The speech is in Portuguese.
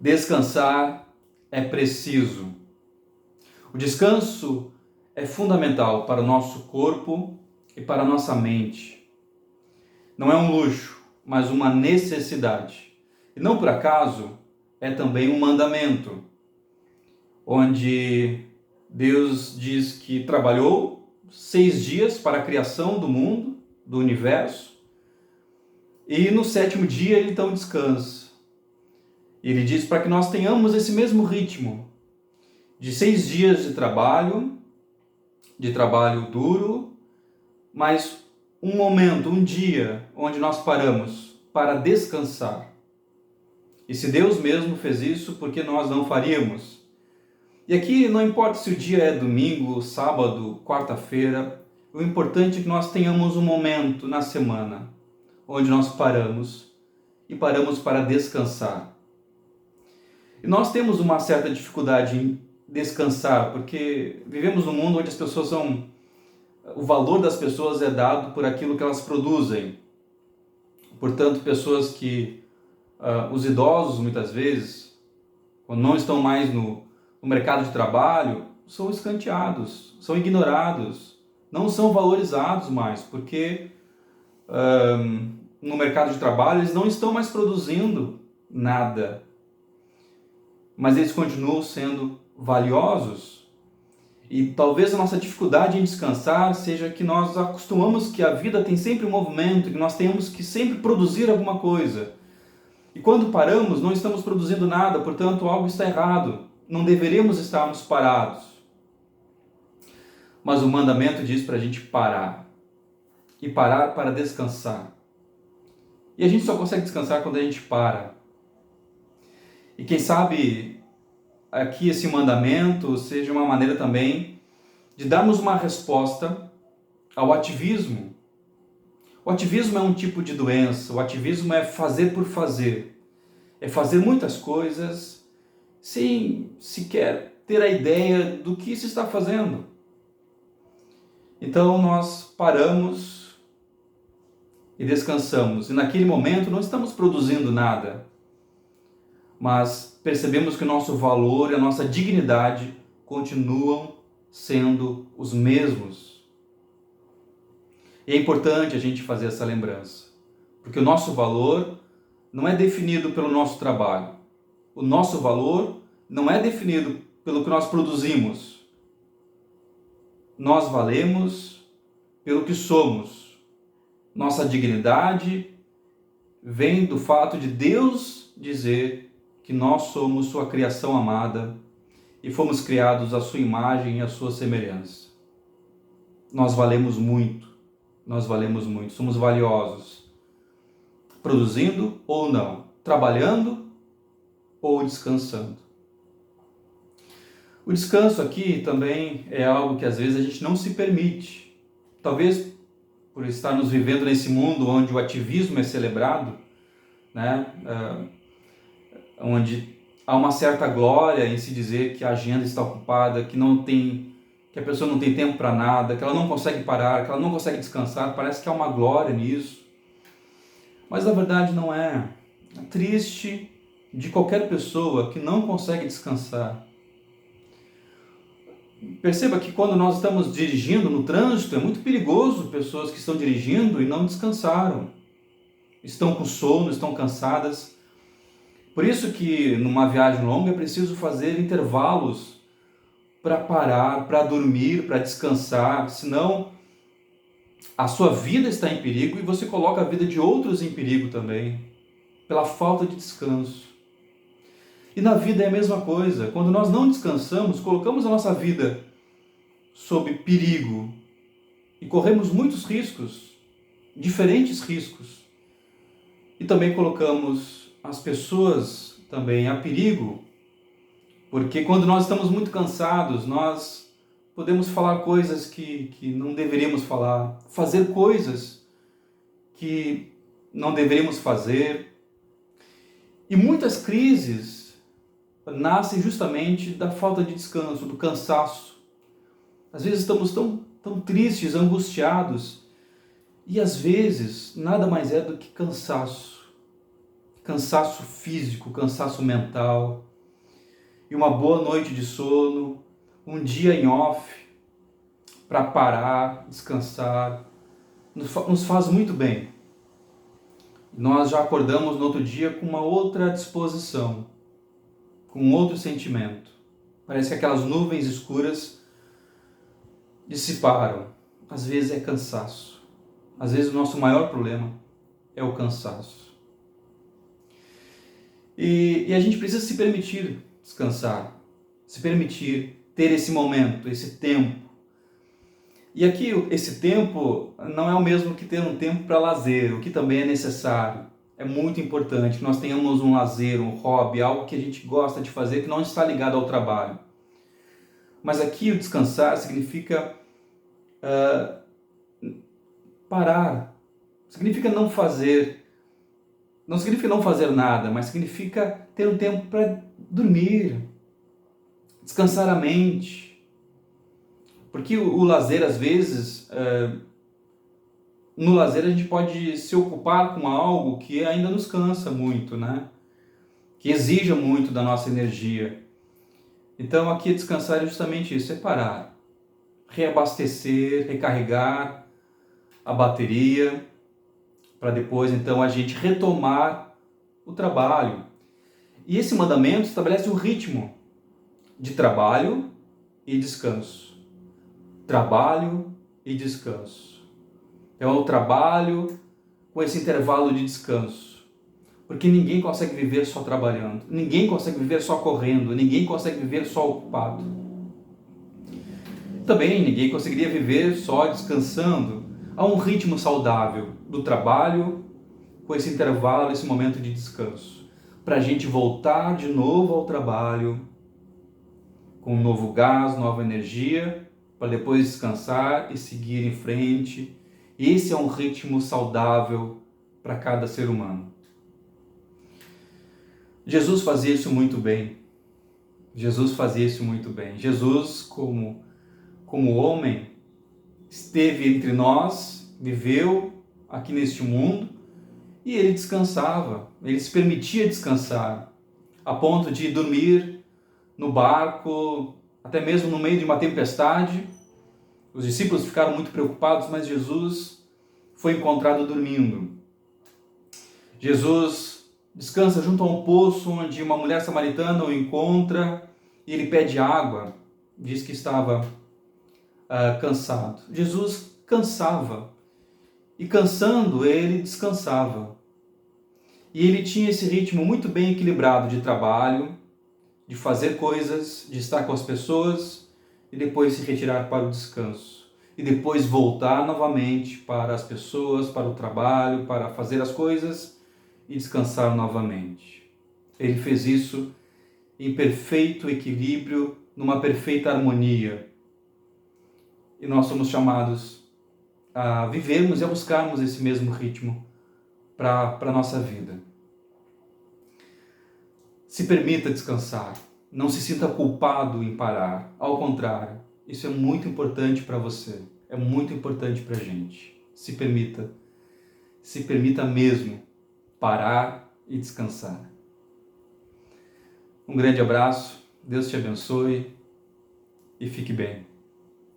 Descansar é preciso. O descanso é fundamental para o nosso corpo e para a nossa mente. Não é um luxo, mas uma necessidade. E não por acaso, é também um mandamento, onde Deus diz que trabalhou 6 dias para a criação do mundo, do universo, e no 7º dia ele então descansa. Ele diz para que nós tenhamos esse mesmo ritmo de 6 dias de trabalho duro, mas um momento, um dia onde nós paramos para descansar. E se Deus mesmo fez isso, por que nós não faríamos? E aqui não importa se o dia é domingo, sábado, quarta-feira, o importante é que nós tenhamos um momento na semana onde nós paramos e paramos para descansar. E nós temos uma certa dificuldade em descansar, porque vivemos num mundo onde as pessoas são... O valor das pessoas é dado por aquilo que elas produzem. Portanto, pessoas que... os idosos, muitas vezes, quando não estão mais no mercado de trabalho, são escanteados, são ignorados, não são valorizados mais, porque no mercado de trabalho eles não estão mais produzindo nada. Mas eles continuam sendo valiosos. E talvez a nossa dificuldade em descansar seja que nós acostumamos que a vida tem sempre um movimento, que nós temos que sempre produzir alguma coisa. E quando paramos, não estamos produzindo nada, portanto algo está errado. Não deveríamos estarmos parados. Mas o mandamento diz para a gente parar. E parar para descansar. E a gente só consegue descansar quando a gente para. E quem sabe aqui esse mandamento seja uma maneira também de darmos uma resposta ao ativismo. O ativismo é um tipo de doença, o ativismo é fazer por fazer. É fazer muitas coisas sem sequer ter a ideia do que se está fazendo. Então nós paramos e descansamos. E naquele momento não estamos produzindo nada, mas percebemos que o nosso valor e a nossa dignidade continuam sendo os mesmos. E é importante a gente fazer essa lembrança, porque o nosso valor não é definido pelo nosso trabalho. O nosso valor não é definido pelo que nós produzimos. Nós valemos pelo que somos. Nossa dignidade vem do fato de Deus dizer que nós somos sua criação amada e fomos criados à sua imagem e à sua semelhança. Nós valemos muito, somos valiosos, produzindo ou não, trabalhando ou descansando. O descanso aqui também é algo que às vezes a gente não se permite. Talvez por estarmos vivendo nesse mundo onde o ativismo é celebrado, né? Onde há uma certa glória em se dizer que a agenda está ocupada, que a pessoa não tem tempo para nada, que ela não consegue parar, que ela não consegue descansar. Parece que há uma glória nisso. Mas na verdade não é. É triste de qualquer pessoa que não consegue descansar. Perceba que quando nós estamos dirigindo no trânsito, é muito perigoso pessoas que estão dirigindo e não descansaram. Estão com sono, estão cansadas. Por isso que numa viagem longa é preciso fazer intervalos para parar, para dormir, para descansar, senão a sua vida está em perigo e você coloca a vida de outros em perigo também, pela falta de descanso. E na vida é a mesma coisa. Quando nós não descansamos, colocamos a nossa vida sob perigo e corremos muitos riscos, diferentes riscos. E também colocamos as pessoas também a perigo, porque quando nós estamos muito cansados, nós podemos falar coisas que não deveríamos falar, fazer coisas que não deveríamos fazer. E muitas crises nascem justamente da falta de descanso, do cansaço. Às vezes estamos tão tristes, angustiados, e às vezes nada mais é do que cansaço. cansaço físico, cansaço mental, e uma boa noite de sono, um dia em off, para parar, descansar, nos faz muito bem. Nós já acordamos no outro dia com uma outra disposição, com outro sentimento. Parece que aquelas nuvens escuras dissiparam. Às vezes é cansaço. Às vezes o nosso maior problema é o cansaço. E a gente precisa se permitir descansar, se permitir ter esse momento, esse tempo. E aqui esse tempo não é o mesmo que ter um tempo para lazer, o que também é necessário. É muito importante que nós tenhamos um lazer, um hobby, algo que a gente gosta de fazer que não está ligado ao trabalho. Mas aqui o descansar significa parar, significa não fazer, não significa não fazer nada, mas significa ter um tempo para dormir, descansar a mente. Porque o lazer, às vezes, no lazer a gente pode se ocupar com algo que ainda nos cansa muito, né? Que exija muito da nossa energia. Então aqui descansar é justamente isso, é parar, reabastecer, recarregar a bateria, para depois então a gente retomar o trabalho. E esse mandamento estabelece um ritmo de trabalho e descanso. Trabalho e descanso. É o trabalho com esse intervalo de descanso. Porque ninguém consegue viver só trabalhando. Ninguém consegue viver só correndo. Ninguém consegue viver só ocupado. Também ninguém conseguiria viver só descansando. Há um ritmo saudável do trabalho com esse intervalo, esse momento de descanso. Para a gente voltar de novo ao trabalho com um novo gás, nova energia, para depois descansar e seguir em frente. Esse é um ritmo saudável para cada ser humano. Jesus fazia isso muito bem. Jesus fazia isso muito bem. Jesus, como homem, esteve entre nós, viveu aqui neste mundo e ele descansava, ele se permitia descansar, a ponto de dormir no barco, até mesmo no meio de uma tempestade. Os discípulos ficaram muito preocupados, mas Jesus foi encontrado dormindo. Jesus descansa junto a um poço onde uma mulher samaritana o encontra e ele pede água. Diz que estava cansado. Jesus cansava e cansando ele descansava. E ele tinha esse ritmo muito bem equilibrado de trabalho, de fazer coisas, de estar com as pessoas e depois se retirar para o descanso. E depois voltar novamente para as pessoas, para o trabalho, para fazer as coisas e descansar novamente. Ele fez isso em perfeito equilíbrio, numa perfeita harmonia. E nós somos chamados a vivermos e a buscarmos esse mesmo ritmo para a nossa vida. Se permita descansar, não se sinta culpado em parar, ao contrário, isso é muito importante para você, é muito importante para a gente. Se permita mesmo parar e descansar. Um grande abraço, Deus te abençoe e fique bem.